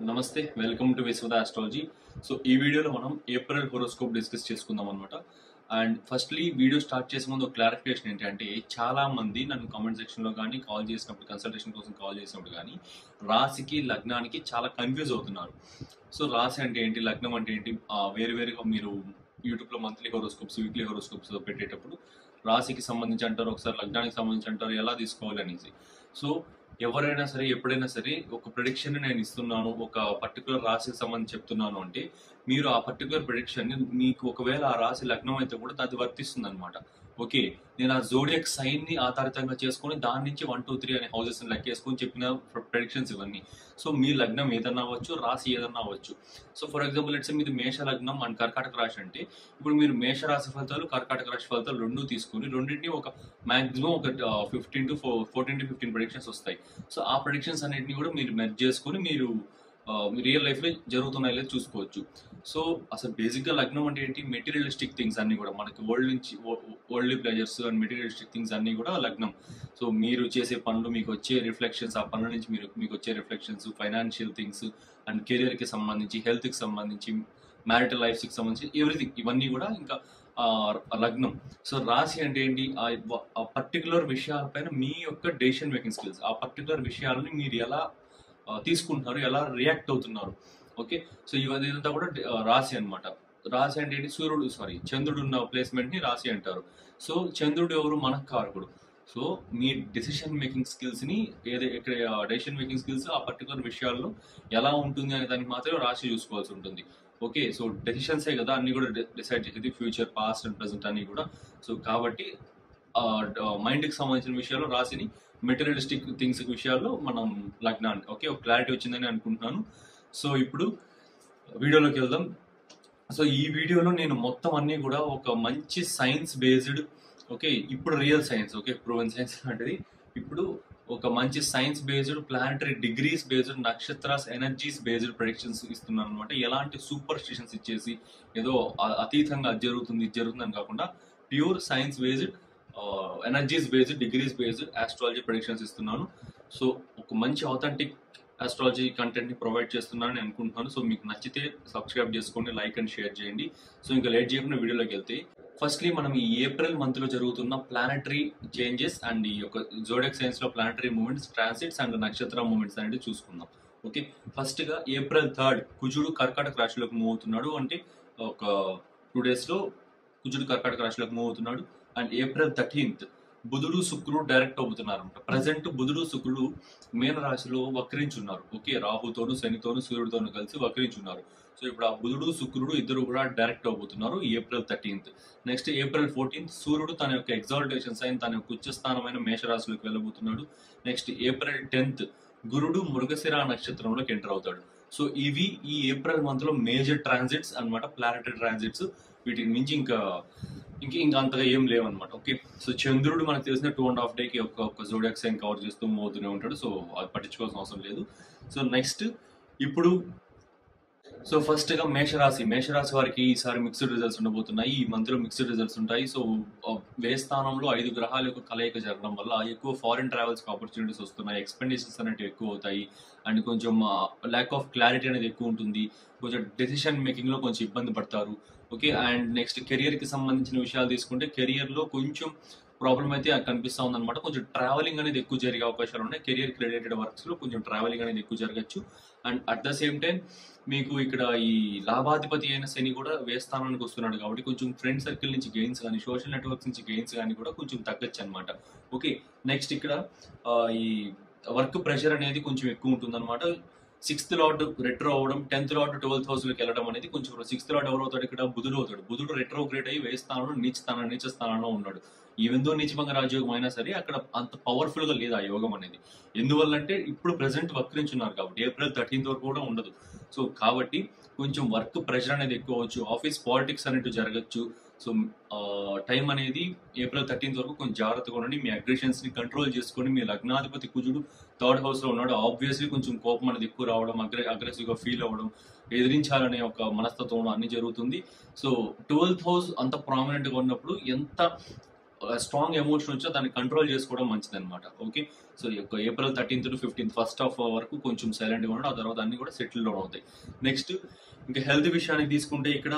నమస్తే, welcome to Vishwada astrology. So ఈ వీడియోలో మనం ఏప్రిల్ హోరోస్కోప్ డిస్కస్ చేసుకుందాం అనమాట. అండ్ ఫస్ట్లీ వీడియో స్టార్ట్ చేసే ముందు ఒక క్లారిఫికేషన్ ఏంటంటే, చాలా మంది నన్ను కామెంట్ సెక్షన్లో కానీ కాల్ చేసినప్పుడు, కన్సల్టేషన్ కోసం కాల్ చేసినప్పుడు కానీ రాశికి లగ్నానికి చాలా కన్ఫ్యూజ్ అవుతున్నారు. సో రాశి అంటే ఏంటి, లగ్నం అంటే ఏంటి, వేరు వేరుగా మీరు యూట్యూబ్లో మంత్లీ హోరోస్కోప్స్, వీక్లీ హోరోస్కోప్స్ పెట్టేటప్పుడు రాశికి సంబంధించి అంటారు, ఒకసారి లగ్నానికి సంబంధించి అంటారు, ఎలా తీసుకోవాలి అనేసి. సో ఎవరైనా సరే ఎప్పుడైనా సరే ఒక ప్రిడిక్షన్ నేను ఇస్తున్నాను, ఒక పర్టికులర్ రాశికి సంబంధించి చెప్తున్నాను అంటే మీరు ఆ పర్టికులర్ ప్రిడిక్షన్ మీకు ఒకవేళ ఆ రాశి లగ్నం అయితే కూడా అది వర్తిస్తుంది అనమాట. ఓకే, నేను ఆ జోడియక్ సైన్ ని ఆధారితంగా చేసుకుని దాని నుంచి 1, 2, 3 అనే హౌసెస్ లెక్కేసుకుని చెప్పిన ప్రిడిక్షన్స్ ఇవన్నీ. సో మీ లగ్నం ఏదన్నా అవ్వచ్చు, రాశి ఏదన్నా అవ్వచ్చు. సో ఫర్ ఎగ్జాంపుల్ లెట్స్ మీది మేష లగ్నం అండ్ కర్కాటక రాశి అంటే, ఇప్పుడు మీరు మేష రాశి ఫలితాలు, కర్కాటక రాశి ఫలితాలు రెండు తీసుకుని రెండింటిని ఒక మాక్సిమం ఒక 14 to 15 ప్రిడిక్షన్స్ వస్తాయి. సో ఆ ప్రిడిక్షన్స్ అన్నిటిని కూడా మీరు మెర్జ్ చేసుకుని మీరు రియల్ లైఫ్ లో జరుగుతున్నాయి లేదు చూసుకోవచ్చు. సో అసలు బేసిక్ గా లగ్నం అంటే ఏంటి, మెటీరియలిస్టిక్ థింగ్స్ అన్ని కూడా మనకి వరల్డ్ నుంచి, world pleasures and materialistic things అన్ని కూడా లగ్నం. సో మీరు చేసే పనులు, మీకు వచ్చే రిఫ్లెక్షన్స్, ఆ పనుల నుంచి మీకు వచ్చే reflections, financial things and career కి సంబంధించి, హెల్త్ కి సంబంధించి, మ్యారిటల్ లైఫ్ కి సంబంధించి ఎవ్రీథింగ్ ఇవన్నీ కూడా ఇంకా లగ్నం. సో రాశి అంటే ఏంటి, ఆ పర్టికులర్ విషయాలపైన మీ యొక్క డెసిషన్ మేకింగ్ స్కిల్స్, ఆ పర్టికులర్ విషయాలని మీరు ఎలా తీసుకుంటున్నారు, ఎలా రియాక్ట్ అవుతున్నారు. ఓకే, సో ఇదంతా కూడా రాశి అన్నమాట. రాశి అంటే ఏంటి, చంద్రుడు ఉన్న ప్లేస్మెంట్ ని రాశి అంటారు. సో చంద్రుడు ఎవరు, మనకు కారకుడు. సో మీ డెసిషన్ మేకింగ్ స్కిల్స్ ని ఇక్కడ డెసిషన్ మేకింగ్ స్కిల్స్ ఆ పర్టికులర్ విషయాల్లో ఎలా ఉంటుంది అనే దానికి మాత్రమే రాశి చూసుకోవాల్సి ఉంటుంది. ఓకే, సో డెసిషన్సే కదా అన్ని కూడా డిసైడ్ చేసేది, ఫ్యూచర్, పాస్ట్ అండ్ ప్రెసెంట్ అన్ని కూడా. సో కాబట్టి మైండ్ కి సంబంధించిన విషయాల్లో రాశిని, మెటీరియలిస్టిక్ థింగ్స్ విషయాల్లో మనం లగ్నాన్ని. ఓకే, ఒక క్లారిటీ వచ్చిందని అనుకుంటున్నాను. సో ఇప్పుడు వీడియోలోకి వెళ్దాం. సో ఈ వీడియోలో నేను మొత్తం అన్ని కూడా ఒక మంచి సైన్స్ బేస్డ్, ఓకే ఇప్పుడు real science, okay proven science లాంటిది, ఇప్పుడు ఒక మంచి science based, planetary degrees based, నక్షత్రాస్ ఎనర్జీస్ బేస్డ్ ప్రొడిక్షన్స్ ఇస్తున్నాను అనమాట. ఎలాంటి సూపర్ స్టిషన్స్ ఇచ్చేసి ఏదో అతీతంగా అది జరుగుతుంది ఇది జరుగుతుంది అని కాకుండా, pure science based, energies based, degrees based astrology predictions ఇస్తున్నాను. సో ఒక మంచి ఆథెంటిక్ ఆస్ట్రాలజీ కంటెంట్ ని ప్రొవైడ్ చేస్తున్నానని అనుకుంటున్నాను. సో మీకు నచ్చితే సబ్స్క్రైబ్ చేసుకోండి, లైక్ అండ్ షేర్ చేయండి. సో ఇంకా లేట్ చేయకుండా వీడియోలోకి వెళ్తే, ఫస్ట్లీ మనం ఈ ఏప్రిల్ మంత్ లో జరుగుతున్న ప్లానటరీ చేంజెస్ అండ్ ఈ యొక్క జోడియాక్ సైన్స్ లో ప్లానటరీ మూవ్మెంట్స్, ట్రాన్సిట్స్ అండ్ నక్షత్ర మూవ్మెంట్స్ అనేది చూసుకుందాం. ఓకే, ఫస్ట్ గా April 3 కుజుడు కర్కాటక రాశిలోకి మూవ్ అవుతున్నాడు. అంటే ఒక 2 days లో కుజుడు కర్కాటక రాశిలోకి మూవ్ అవుతున్నాడు. అండ్ April 13 బుధుడు శుక్రుడు డైరెక్ట్ అవుతున్నారు అనమాట. ప్రజెంట్ బుధుడు శుక్రుడు మీన రాశిలో వక్రించున్నారు. ఓకే, రాహుతోను, శనితోను, సూర్యుడితోను కలిసి వక్రించున్నారు. సో ఇప్పుడు ఆ బుధుడు శుక్రుడు ఇద్దరు కూడా డైరెక్ట్ అవబోతున్నారు April 13. నెక్స్ట్ April 14 సూర్యుడు తన యొక్క ఎగ్జాల్టేషన్ సైన్, తన యొక్క ఉచ్చస్థానమైన మేషరాశిలోకి వెళ్ళబోతున్నాడు. నెక్స్ట్ April 10 గురుడు మృగశిర నక్షత్రంలోకి ఎంటర్ అవుతాడు. సో ఇవి ఈ ఏప్రిల్ మంత్ లో మేజర్ ట్రాన్సిట్స్ అన్నమాట, ప్లానటరీ ట్రాన్సిట్స్. వీటికి మించి ఇంకా అంతగా ఏం లేవన్నమాట. ఓకే, సో చంద్రుడు మనకు తెలిసిన 2.5 days ఒక జోడియాక్ సైన్ కవర్ చేస్తూ మూవ్ అవుతూనే ఉంటాడు. సో అది పట్టించుకోవాల్సిన అవసరం లేదు. సో నెక్స్ట్ ఇప్పుడు, సో ఫస్ట్ గా మేషరాశి వారికి ఈసారి మిక్స్డ్ రిజల్ట్స్ ఉండబోతున్నాయి. ఈ మంత్ లో మిక్స్డ్ రిజల్ట్స్ ఉంటాయి. సో వ్యయ స్థానంలో 5 గ్రహాల యొక్క కలయిక జరగడం వల్ల ఎక్కువ ఫారిన్ ట్రావెల్స్ కి ఆపర్చునిటీస్ వస్తున్నాయి, ఎక్స్పెండిచర్స్ అనేవి ఎక్కువ అవుతాయి, అండ్ కొంచెం ల్యాక్ ఆఫ్ క్లారిటీ అనేది ఎక్కువ ఉంటుంది, కొంచెం డెసిషన్ మేకింగ్ లో కొంచెం ఇబ్బంది పడతారు. ఓకే, అండ్ నెక్స్ట్ కెరియర్ కి సంబంధించిన విషయాలు తీసుకుంటే, కెరియర్ లో కొంచెం ప్రాబ్లం అయితే కనిపిస్తా ఉందన్నమాట. కొంచెం ట్రావెలింగ్ అనేది ఎక్కువ జరిగే అవకాశాలు ఉన్నాయి. కెరియర్ కి రిలేటెడ్ వర్క్స్ లో కొంచెం ట్రావెలింగ్ అనేది ఎక్కువ జరగచ్చు. And at the same time మీకు ఇక్కడ ఈ లాభాధిపతి అయిన శని కూడా వ్యయస్థానానికి వస్తున్నాడు కాబట్టి కొంచెం ఫ్రెండ్ సర్కిల్ నుంచి గెయిన్స్ కానీ, సోషల్ నెట్వర్క్స్ నుంచి గెయిన్స్ కానీ కూడా కొంచెం తగ్గచ్చు అనమాట. ఓకే, నెక్స్ట్ ఇక్కడ ఈ వర్క్ ప్రెషర్ అనేది కొంచెం ఎక్కువ ఉంటుంది అనమాట. 6th లార్డ్ రెట్రో అవడం, 10th లార్డ్ 12th హౌస్ లోకి వెళ్ళడం అనేది కొంచెం. 6th లార్డ్ ఎవరు అవుతాడు ఇక్కడ, బుధుడు అవుతాడు. బుధుడు రెట్రోగ్రేడ్ అయ్యి వ్యయ స్థానంలో నీచ స్థానంలో ఉన్నాడు. ఈవెందో నీచభంగ రాజయోగం అయినా సరే అక్కడ అంత పవర్ఫుల్ గా లేదు ఆ యోగం అనేది. ఎందువల్లంటే ఇప్పుడు ప్రెసెంట్ వక్రించున్నారు కాబట్టి April 13 వరకు కూడా ఉండదు. సో కాబట్టి కొంచెం వర్క్ ప్రెషర్ అనేది ఎక్కువ అవచ్చు, ఆఫీస్ పాలిటిక్స్ అనేవి జరగచ్చు. సో టైం అనేది April 13 వరకు కొంచెం జాగ్రత్తగా ఉండండి. మీ అగ్రెషన్స్ ని కంట్రోల్ చేసుకోండి. మీ లగ్నాధిపతి కుజుడు 3rd house లో ఉన్నాడు. ఆబ్వియస్లీ కొంచెం కోపం అనేది ఎక్కువ రావడం, అగ్రెసివ్ గా ఫీల్ అవ్వడం, ఎదిరించాలనే ఒక మనస్తత్వం అన్ని జరుగుతుంది. సో 12th house అంత ప్రామినెంట్ గా ఉన్నప్పుడు ఎంత స్ట్రాంగ్ ఎమోషన్ వచ్చా దాన్ని కంట్రోల్ చేసుకోవడం మంచిది అనమాట. Okay, so April 13th to 15th first half వరకు కొంచెం సైలెంట్గా ఉండడం, ఆ తర్వాత అన్ని కూడా సెటిల్ డౌన్ అవుతాయి. నెక్స్ట్ ఇంకా హెల్త్ విషయానికి తీసుకుంటే ఇక్కడ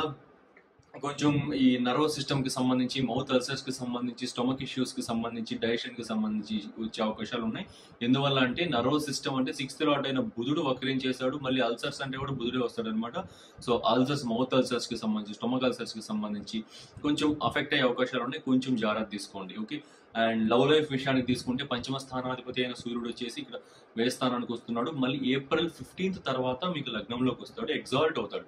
కొంచెం ఈ నర్వస్ సిస్టమ్ కి సంబంధించి, మౌత్ అల్సర్స్ కి సంబంధించి, స్టమక్ ఇష్యూస్ కి సంబంధించి, డైజెషన్ కి సంబంధించి వచ్చే అవకాశాలు ఉన్నాయి. ఎందువల్ల అంటే నర్వస్ సిస్టమ్ అంటే 6th లార్డ్ అయిన బుధుడు వక్రించేశాడు, మళ్ళీ అల్సర్స్ అంటే కూడా బుధుడే వస్తాడు అనమాట. సో అల్సర్స్, మౌత్ అల్సర్స్ కి సంబంధించి, స్టమక్ అల్సర్స్ కి సంబంధించి కొంచెం అఫెక్ట్ అయ్యే అవకాశాలు ఉన్నాయి. కొంచెం జాగ్రత్త తీసుకోండి. ఓకే, అండ్ లవ్ లైఫ్ విషయానికి తీసుకుంటే పంచమ స్థానాధిపతి అయిన సూర్యుడు వచ్చేసి ఇక్కడ వ్యయ స్థానానికి వస్తున్నాడు. మళ్ళీ ఏప్రిల్ 15th తర్వాత మీకు లగ్నంలోకి వస్తాడు, ఎగ్జాల్ట్ అవుతాడు.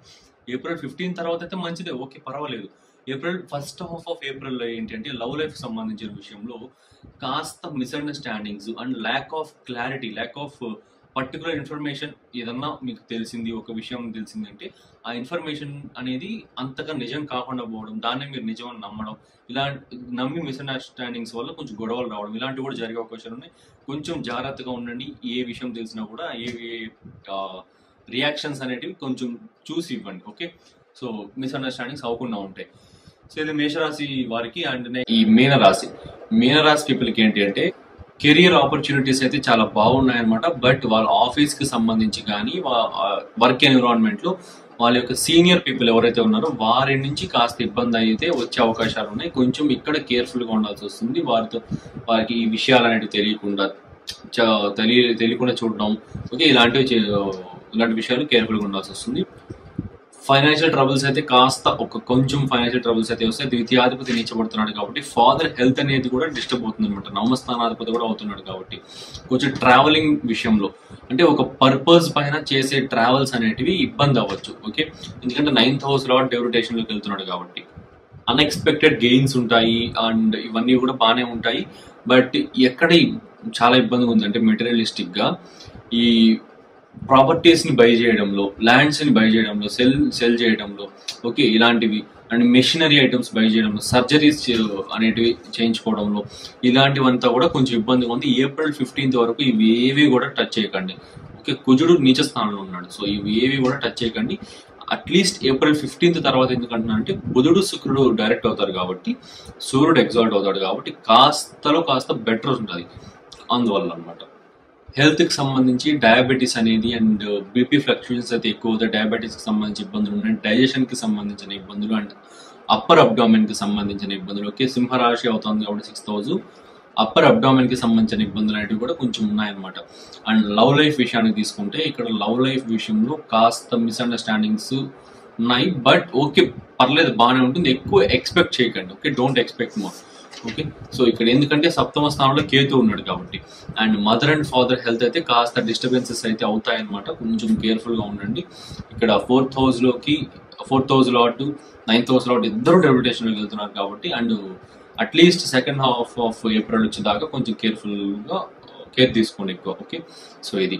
ఏప్రిల్ 15 తర్వాత అయితే మంచిదే, ఓకే పర్వాలేదు. ఏప్రిల్ ఫస్ట్ హాఫ్ ఆఫ్ ఏప్రిల్లో ఏంటంటే లవ్ లైఫ్ సంబంధించిన విషయంలో కాస్త misunderstandings and lack of clarity, lack of particular information ఏదన్నా మీకు తెలిసింది, ఒక విషయం తెలిసిందంటే ఆ ఇన్ఫర్మేషన్ అనేది అంతగా నిజం కాకుండా పోవడం, దాన్నే మీరు నిజం అని నమ్మడం, ఇలా నమ్మి మిస్అండర్స్టాండింగ్స్ వల్ల కొంచెం గొడవలు రావడం, ఇలాంటివి కూడా జరిగే అవకాశాలు ఉన్నాయి. కొంచెం జాగ్రత్తగా ఉండండి. ఏ విషయం తెలిసినా కూడా ఏ రియాక్షన్స్ అనేటివి కొంచెం చూసి ఇవ్వండి. ఓకే, సో మిస్అండర్స్టాండింగ్స్ అవ్వకుండా ఉంటాయి. సో ఇది మేషరాశి వారికి. అండ్ ఈ మీనరాశి పీపుల్కి ఏంటి అంటే కెరియర్ ఆపర్చునిటీస్ అయితే చాలా బాగున్నాయి అనమాట. బట్ వాళ్ళ ఆఫీస్ కి సంబంధించి కానీ వర్క్ ఎన్విరాన్మెంట్ లో వాళ్ళ యొక్క సీనియర్ పీపుల్ ఎవరైతే ఉన్నారో వారి నుంచి కాస్త ఇబ్బంది అయితే వచ్చే అవకాశాలు ఉన్నాయి. కొంచెం ఇక్కడ కేర్ఫుల్ గా ఉండాల్సి వస్తుంది. వారికి ఈ విషయాలు అనేవి తెలియకుండా చూడడం, ఓకే, ఇలాంటి విషయాలు కేర్ఫుల్ గా ఉండాల్సి వస్తుంది. ఫైనాన్షియల్ ట్రబుల్స్ అయితే కొంచెం ఫైనాన్షియల్ ట్రబుల్స్ అయితే వస్తాయి. ద్వితీయాధిపతి నీచబడుతున్నాడు కాబట్టి ఫాదర్ హెల్త్ అనేది కూడా డిస్టర్బ్ అవుతుంది అనమాట. నవమస్థానాధిపతి కూడా అవుతున్నాడు కాబట్టి కొంచెం ట్రావెలింగ్ విషయంలో అంటే ఒక పర్పస్ పైన చేసే ట్రావెల్స్ అనేటివి ఇబ్బంది అవ్వచ్చు. ఓకే, ఎందుకంటే 9th హౌస్ లార్డ్ డెవరిటేషన్ లోకి వెళ్తున్నాడు కాబట్టి అన్ఎక్స్పెక్టెడ్ గెయిన్స్ ఉంటాయి అండ్ ఇవన్నీ కూడా బాగానే ఉంటాయి. బట్ ఎక్కడ చాలా ఇబ్బందిగా ఉంది అంటే మెటీరియలిస్టిక్ గా ఈ ప్రాపర్టీస్ ని బై చేయడంలో, ల్యాండ్స్ ని బై చేయడంలో, సెల్ చేయడంలో, ఓకే, ఇలాంటివి అండ్ మెషినరీ ఐటమ్స్ బై చేయడంలో, సర్జరీస్ అనేటివి చేయించుకోవడంలో, ఇలాంటివంతా కూడా కొంచెం ఇబ్బందిగా ఉంది. ఏప్రిల్ 15th వరకు ఇవి ఏవి కూడా టచ్ చేయకండి. ఓకే, కుజుడు నీచ స్థానంలో ఉన్నాడు, సో ఇవి ఏవి కూడా టచ్ చేయకండి. అట్లీస్ట్ ఏప్రిల్ 15th తర్వాత ఎందుకంటున్నా అంటే బుధుడు శుక్రుడు డైరెక్ట్ అవుతారు కాబట్టి, సూర్యుడు ఎగ్జాల్ట్ అవుతాడు కాబట్టి కాస్త బెటర్ ఉంటుంది అందువల్ల అనమాట. హెల్త్ కి సంబంధించి డయాబెటీస్ అనేది అండ్ బీపీ ఫ్లక్చుయేషన్స్ అయితే ఎక్కువ, డయాబెటీస్ కి సంబంధించి ఇబ్బందులు ఉన్నాయి. డైజెషన్ కి సంబంధించిన ఇబ్బందులు అండ్ అప్పర్ అబ్డామిన్ కి సంబంధించిన ఇబ్బందులు. ఓకే, సింహరాశి అవుతుంది కాబట్టి 6th హౌస్, అప్పర్ అబ్డామిన్ కి సంబంధించిన ఇబ్బందులు అనేవి కూడా కొంచెం ఉన్నాయన్నమాట. అండ్ లవ్ లైఫ్ విషయానికి తీసుకుంటే ఇక్కడ లవ్ లైఫ్ విషయంలో కాస్త మిస్అండర్స్టాండింగ్స్ ఉన్నాయి. బట్ ఓకే పర్లేదు, బాగానే ఉంటుంది. ఎక్కువ ఎక్స్పెక్ట్ చేయకండి. Okay, don't expect more. Okay, so ఇక్కడ ఎందుకంటే 7వ స్థానంలో కేతు ఉన్నాడు కాబట్టి and mother and father health అయితే కాస్త డిస్టర్బెన్సెస్ అయితే అవుతాయన్నమాట. కొంచెం కేర్ఫుల్ గా ఉండండి. ఇక్కడ 4th house lord 9th house lord ఇద్దరు డెప్యుటేషన్ లోకి వెళ్తున్నారు కాబట్టి and at least second half of April వచ్చేదాకా కొంచెం కేర్ తీసుకోండి ఎక్కువ. ఓకే, సో ఇది